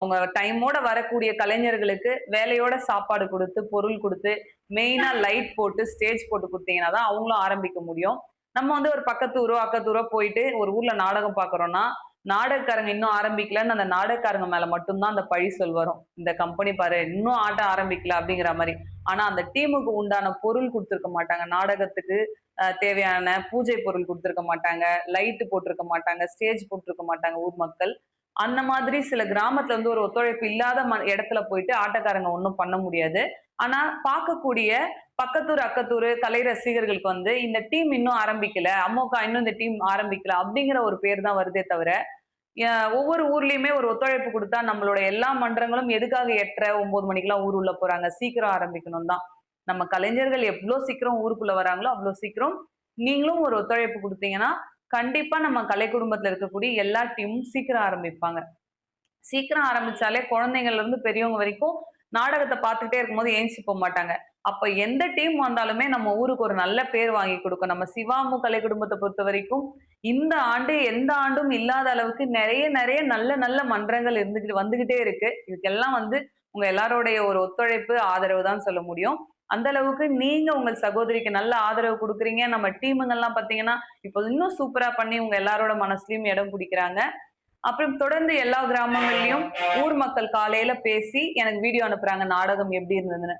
அவங்க டைமோட வரக்கூடிய கலைஞர்களுக்கு வேலையோட சாப்பாடு குடுத்து, பொருள் குடுத்து, மெயினா லைட் போட்டு, ஸ்டேஜ் போட்டு குடுத்தீங்கன்னா தான் அவங்களும் ஆரம்பிக்க முடியும். நம்ம வந்து ஒரு பக்கத்து ஊரோ, அக்கத்தூரோ போயிட்டு ஒரு ஊர்ல நாடகம் பார்க்குறோம்னா, நாடகக்காரங்க இன்னும் ஆரம்பிக்கலன்னு அந்த நாடகக்காரங்க மேல மட்டும் தான் அந்த பழி சொல் வரும். இந்த கம்பெனி பாரு, இன்னும் ஆட்டம் ஆரம்பிக்கல அப்படிங்கிற மாரி. ஆனா அந்த டீமுக்கு உண்டான பொருள் குடுத்திருக்க மாட்டாங்க. நாடகத்துக்கு தேவையான பூஜை பொருள் குடுத்திருக்க மாட்டாங்க. லைட் போட்டிருக்க மாட்டாங்க. ஸ்டேஜ் போட்டிருக்க மாட்டாங்க ஊர் மக்கள். அந்த மாதிரி சில கிராமத்துல வந்து ஒரு ஒத்துழைப்பு இல்லாத இடத்துல போயிட்டு ஆட்டக்காரங்க ஒண்ணும் பண்ண முடியாது. ஆனா பார்க்கக்கூடிய பக்கத்தூர், அக்கத்தூரு கலை ரசிகர்களுக்கு வந்து இந்த டீம் இன்னும் ஆரம்பிக்கல. அமோகா இன்னும் இந்த டீம் ஆரம்பிக்கல அப்படிங்கிற ஒரு பேர் தான் வருதே தவிர, ஒவ்வொரு ஊர்லயுமே ஒரு ஒத்துழைப்பு குடுத்தா நம்மளோட எல்லா மன்றங்களும் எதுக்காக 8:30, 9 மணிக்கெல்லாம் ஊர் உள்ள போறாங்க. சீக்கிரம் ஆரம்பிக்கணும் தான். நம்ம கலைஞர்கள் எவ்ளோ சீக்கிரம் ஊருக்குள்ள வராங்களோ, அவ்ளோ சீக்கிரம் நீங்களும் ஒரு ஒத்துழைப்பு குடுத்தீங்கன்னா, கண்டிப்பா நம்ம கலை குடும்பத்துல இருக்கக்கூடிய எல்லா டீமும் சீக்கிரம் ஆரம்பிப்பாங்க. சீக்கிரம் ஆரம்பிச்சாலே குழந்தைங்கள்ல இருந்து பெரியவங்க வரைக்கும் நாடகத்த பார்த்துக்கிட்டே இருக்கும்போது ஏஞ்சி போமாட்டாங்க. அப்ப எந்த டீம் வந்தாலுமே நம்ம ஊருக்கு ஒரு நல்ல பேர் வாங்கி குடுக்கும். நம்ம சிவாமு கலை குடும்பத்த பொறுத்தவரைக்கும், இந்த ஆண்டு எந்த ஆண்டும் இல்லாத அளவுக்கு நெறைய நெறைய நல்ல நல்ல மன்றங்கள் வந்துகிட்டே இருக்கு. இதுக்கெல்லாம் வந்து உங்க எல்லாருடைய ஒரு ஒத்துழைப்பு, ஆதரவு தான் சொல்ல முடியும். அந்த அளவுக்கு நீங்க உங்க சகோதரிக்கு நல்ல ஆதரவு குடுக்குறீங்க. நம்ம டீமுங்கலாம் பார்த்தீங்கன்னா, இப்போ இன்னும் சூப்பரா பண்ணி உங்க எல்லாரோட மனசுலயும் இடம் பிடிக்கிறாங்க. அப்புறம் தொடர்ந்து எல்லா கிராமங்கள்லயும் ஊர் மக்கள் காலையில பேசி எனக்கு வீடியோ அனுப்புறாங்க நாடகம் எப்படி இருந்ததுன்னு.